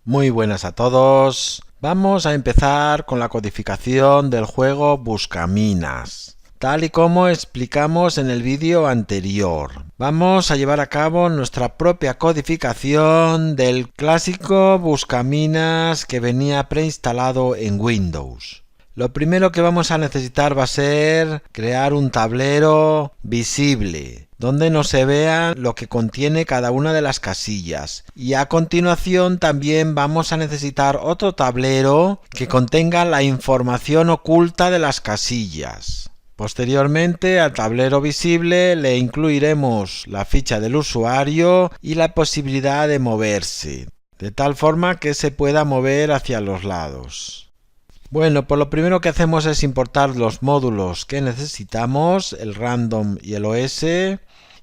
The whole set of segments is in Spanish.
Muy buenas a todos. Vamos a empezar con la codificación del juego Buscaminas. Tal y como explicamos en el vídeo anterior, vamos a llevar a cabo nuestra propia codificación del clásico Buscaminas que venía preinstalado en Windows. Lo primero que vamos a necesitar va a ser crear un tablero visible, donde no se vea lo que contiene cada una de las casillas. Y a continuación también vamos a necesitar otro tablero que contenga la información oculta de las casillas. Posteriormente al tablero visible le incluiremos la ficha del usuario y la posibilidad de moverse, de tal forma que se pueda mover hacia los lados. Bueno, pues lo primero que hacemos es importar los módulos que necesitamos, el random y el OS,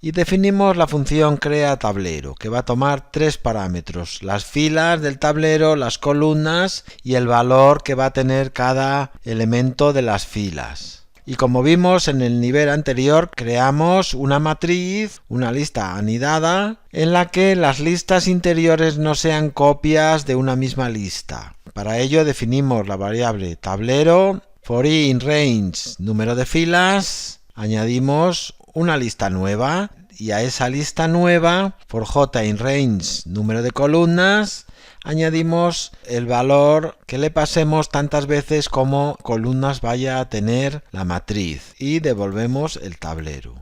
y definimos la función creaTablero, que va a tomar tres parámetros: las filas del tablero, las columnas y el valor que va a tener cada elemento de las filas. Y como vimos en el nivel anterior, creamos una matriz, una lista anidada, en la que las listas interiores no sean copias de una misma lista. Para ello definimos la variable tablero, for i in range número de filas, añadimos una lista nueva y a esa lista nueva, for j in range número de columnas, añadimos el valor que le pasemos tantas veces como columnas vaya a tener la matriz y devolvemos el tablero.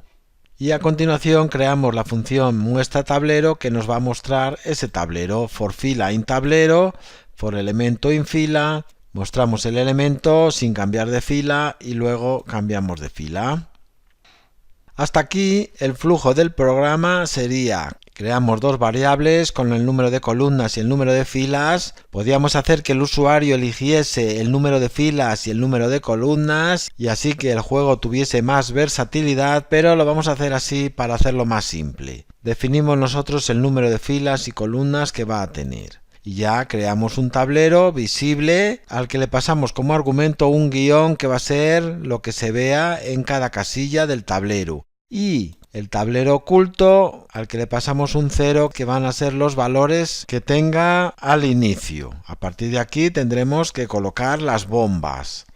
Y a continuación creamos la función muestraTablero que nos va a mostrar ese tablero. For fila in tablero, for elemento in fila, mostramos el elemento sin cambiar de fila y luego cambiamos de fila. Hasta aquí el flujo del programa sería: creamos dos variables con el número de columnas y el número de filas. Podíamos hacer que el usuario eligiese el número de filas y el número de columnas y así que el juego tuviese más versatilidad, pero lo vamos a hacer así para hacerlo más simple. Definimos nosotros el número de filas y columnas que va a tener. Y ya creamos un tablero visible al que le pasamos como argumento un guión que va a ser lo que se vea en cada casilla del tablero. Y el tablero oculto al que le pasamos un 0 que van a ser los valores que tenga al inicio. A partir de aquí tendremos que colocar las bombas.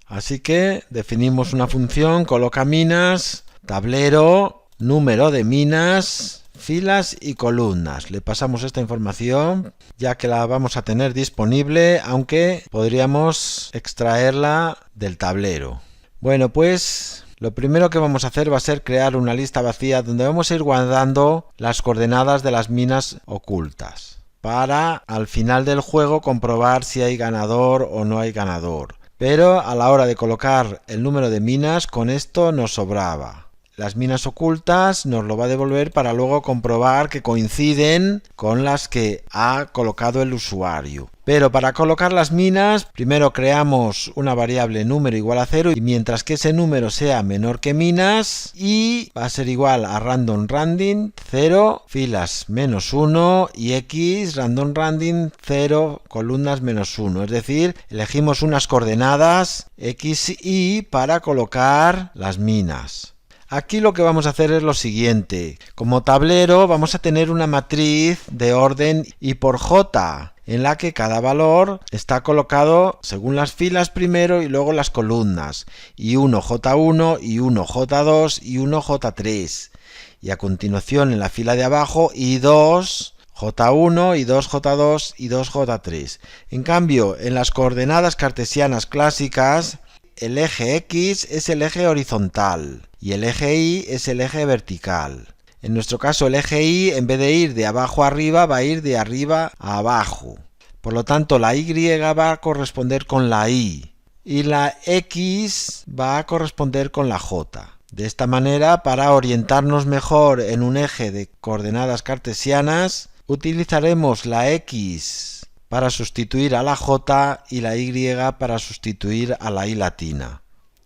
Así que definimos una función colocaminas, tablero, número de minas, filas y columnas. Le pasamos esta información ya que la vamos a tener disponible, aunque podríamos extraerla del tablero. Bueno, pues lo primero que vamos a hacer va a ser crear una lista vacía donde vamos a ir guardando las coordenadas de las minas ocultas para al final del juego comprobar si hay ganador o no hay ganador. Pero a la hora de colocar el número de minas, con esto nos sobraba. Las minas ocultas nos lo va a devolver para luego comprobar que coinciden con las que ha colocado el usuario. Pero para colocar las minas, primero creamos una variable número igual a 0 y mientras que ese número sea menor que minas, y va a ser igual a random random 0, filas menos 1 y x random random 0, columnas menos 1. Es decir, elegimos unas coordenadas x y para colocar las minas. Aquí lo que vamos a hacer es lo siguiente: como tablero vamos a tener una matriz de orden y por j, en la que cada valor está colocado según las filas primero y luego las columnas, y 1j1 y 1j2 y 1j3, y a continuación en la fila de abajo y 2 J1 y 2J2 y 2J3. En cambio, en las coordenadas cartesianas clásicas, el eje X es el eje horizontal y el eje Y es el eje vertical. En nuestro caso el eje Y, en vez de ir de abajo a arriba, va a ir de arriba a abajo. Por lo tanto, la Y va a corresponder con la Y y la X va a corresponder con la J. De esta manera, para orientarnos mejor en un eje de coordenadas cartesianas, utilizaremos la X para sustituir a la J y la Y para sustituir a la I latina.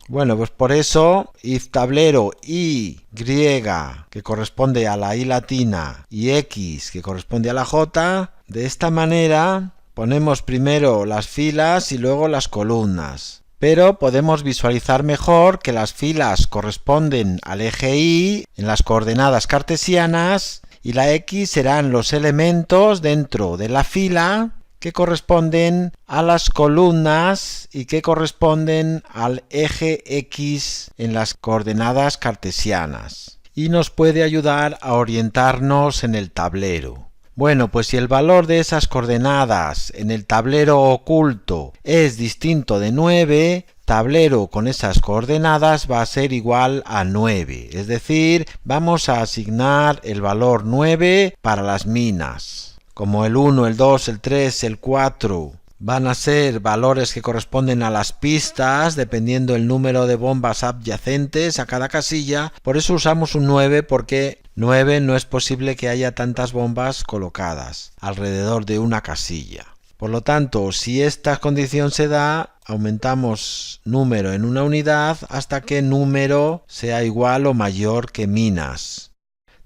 Bueno, pues por eso if tablero Y, que corresponde a la I latina, y X, que corresponde a la J, de esta manera ponemos primero las filas y luego las columnas. Pero podemos visualizar mejor que las filas corresponden al eje Y en las coordenadas cartesianas y la X serán los elementos dentro de la fila que corresponden a las columnas y que corresponden al eje X en las coordenadas cartesianas, y nos puede ayudar a orientarnos en el tablero. Bueno, pues si el valor de esas coordenadas en el tablero oculto es distinto de 9, tablero con esas coordenadas va a ser igual a 9, es decir, vamos a asignar el valor 9 para las minas. Como el 1, el 2, el 3, el 4 van a ser valores que corresponden a las pistas, dependiendo el número de bombas adyacentes a cada casilla, por eso usamos un 9, porque 9 no es posible que haya tantas bombas colocadas alrededor de una casilla. Por lo tanto, si esta condición se da, aumentamos número en una unidad hasta que número sea igual o mayor que minas.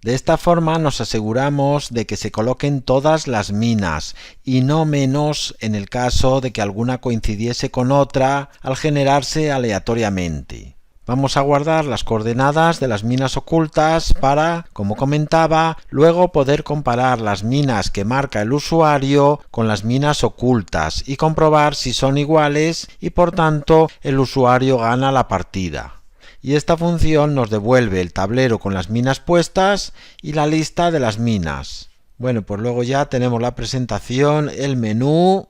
De esta forma nos aseguramos de que se coloquen todas las minas y no menos en el caso de que alguna coincidiese con otra al generarse aleatoriamente. Vamos a guardar las coordenadas de las minas ocultas para, como comentaba, luego poder comparar las minas que marca el usuario con las minas ocultas y comprobar si son iguales y por tanto el usuario gana la partida. Y esta función nos devuelve el tablero con las minas puestas y la lista de las minas. Bueno, pues luego ya tenemos la presentación, el menú.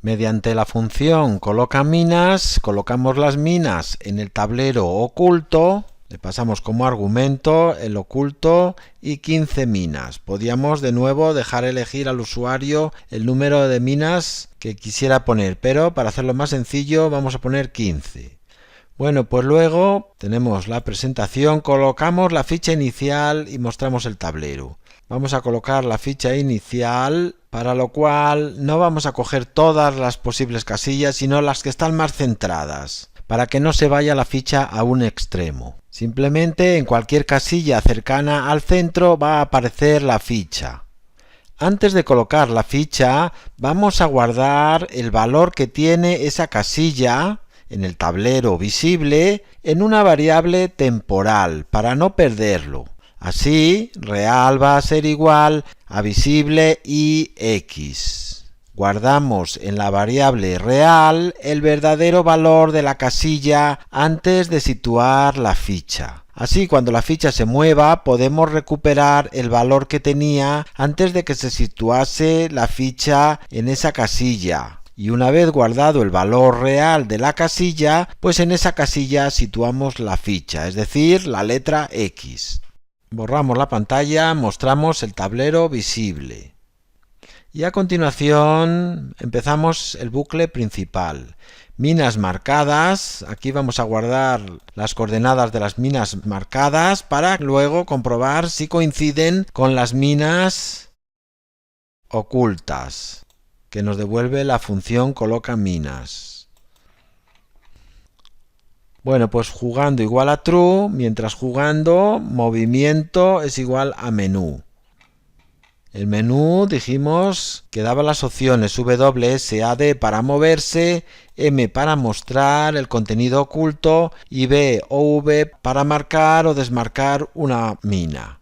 Mediante la función coloca minas, colocamos las minas en el tablero oculto, le pasamos como argumento el oculto y 15 minas. Podríamos de nuevo dejar elegir al usuario el número de minas que quisiera poner, pero para hacerlo más sencillo vamos a poner 15. Bueno, pues luego tenemos la presentación, colocamos la ficha inicial y mostramos el tablero. Vamos a colocar la ficha inicial, para lo cual no vamos a coger todas las posibles casillas, sino las que están más centradas, para que no se vaya la ficha a un extremo. Simplemente en cualquier casilla cercana al centro va a aparecer la ficha. Antes de colocar la ficha, vamos a guardar el valor que tiene esa casilla en el tablero visible en una variable temporal para no perderlo. Así, real va a ser igual a visible y x. Guardamos en la variable real el verdadero valor de la casilla antes de situar la ficha. Así, cuando la ficha se mueva, podemos recuperar el valor que tenía antes de que se situase la ficha en esa casilla. Y una vez guardado el valor real de la casilla, pues en esa casilla situamos la ficha, es decir, la letra X. Borramos la pantalla, mostramos el tablero visible. Y a continuación empezamos el bucle principal. Minas marcadas, aquí vamos a guardar las coordenadas de las minas marcadas para luego comprobar si coinciden con las minas ocultas, que nos devuelve la función coloca minas. Bueno, pues jugando igual a true, mientras jugando movimiento es igual a menú. El menú dijimos que daba las opciones WSAD para moverse, M para mostrar el contenido oculto y B o V para marcar o desmarcar una mina.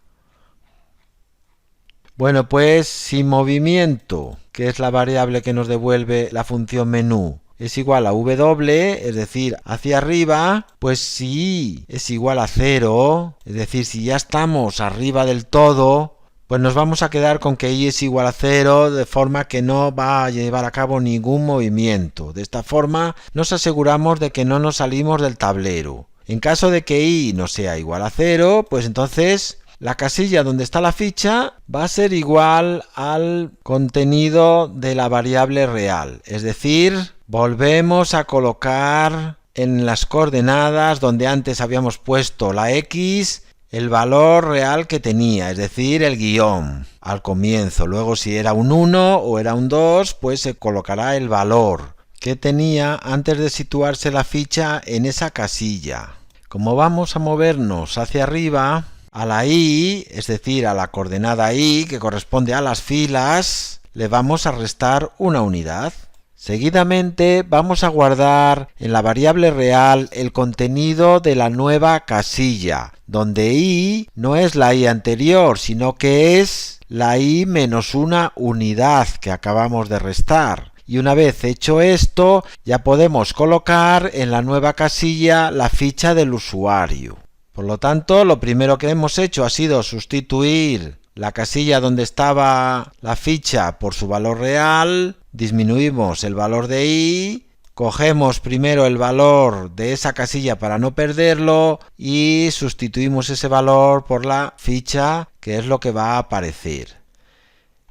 Bueno, pues si movimiento, que es la variable que nos devuelve la función menú, es igual a W, es decir, hacia arriba, pues si es igual a 0, es decir, si ya estamos arriba del todo, pues nos vamos a quedar con que y es igual a 0, de forma que no va a llevar a cabo ningún movimiento. De esta forma nos aseguramos de que no nos salimos del tablero. En caso de que y no sea igual a 0, pues entonces la casilla donde está la ficha va a ser igual al contenido de la variable real. Es decir, volvemos a colocar en las coordenadas donde antes habíamos puesto la X el valor real que tenía, es decir, el guión al comienzo. Luego si era un 1 o era un 2, pues se colocará el valor que tenía antes de situarse la ficha en esa casilla. Como vamos a movernos hacia arriba, a la y, es decir, a la coordenada y, que corresponde a las filas, le vamos a restar una unidad. Seguidamente vamos a guardar en la variable real el contenido de la nueva casilla, donde i no es la i anterior, sino que es la i menos una unidad que acabamos de restar. Y una vez hecho esto, ya podemos colocar en la nueva casilla la ficha del usuario. Por lo tanto, lo primero que hemos hecho ha sido sustituir la casilla donde estaba la ficha por su valor real, disminuimos el valor de i, cogemos primero el valor de esa casilla para no perderlo y sustituimos ese valor por la ficha, que es lo que va a aparecer.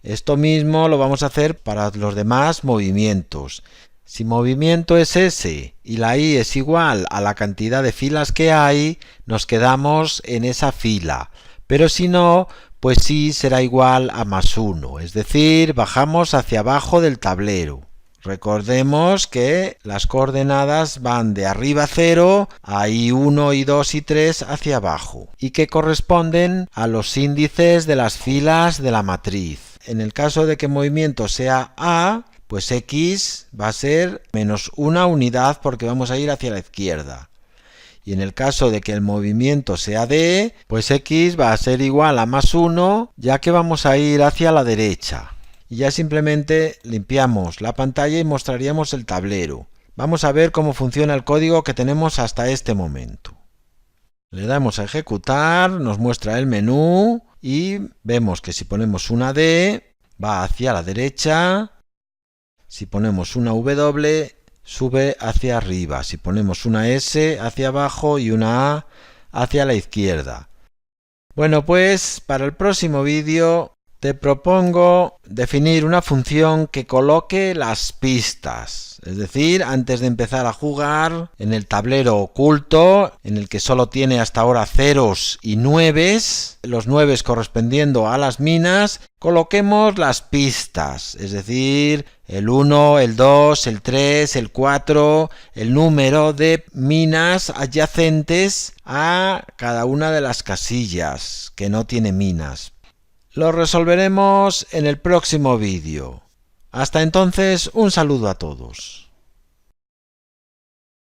Esto mismo lo vamos a hacer para los demás movimientos. Si movimiento es ese y la i es igual a la cantidad de filas que hay, nos quedamos en esa fila. Pero si no, pues i será igual a +1, es decir, bajamos hacia abajo del tablero. Recordemos que las coordenadas van de arriba 0 a i1, i2 y 3 hacia abajo y que corresponden a los índices de las filas de la matriz. En el caso de que movimiento sea a, pues x va a ser menos una unidad porque vamos a ir hacia la izquierda. Y en el caso de que el movimiento sea d, pues x va a ser igual a +1 ya que vamos a ir hacia la derecha. Y ya simplemente limpiamos la pantalla y mostraríamos el tablero. Vamos a ver cómo funciona el código que tenemos hasta este momento. Le damos a ejecutar, nos muestra el menú y vemos que si ponemos una D va hacia la derecha, si ponemos una W sube hacia arriba, si ponemos una S hacia abajo y una A hacia la izquierda. Bueno, pues para el próximo vídeo te propongo definir una función que coloque las pistas, es decir, antes de empezar a jugar en el tablero oculto, en el que solo tiene hasta ahora ceros y nueves, los nueves correspondiendo a las minas, coloquemos las pistas, es decir, el 1, el 2, el 3, el 4, el número de minas adyacentes a cada una de las casillas que no tiene minas. Lo resolveremos en el próximo vídeo. Hasta entonces, un saludo a todos.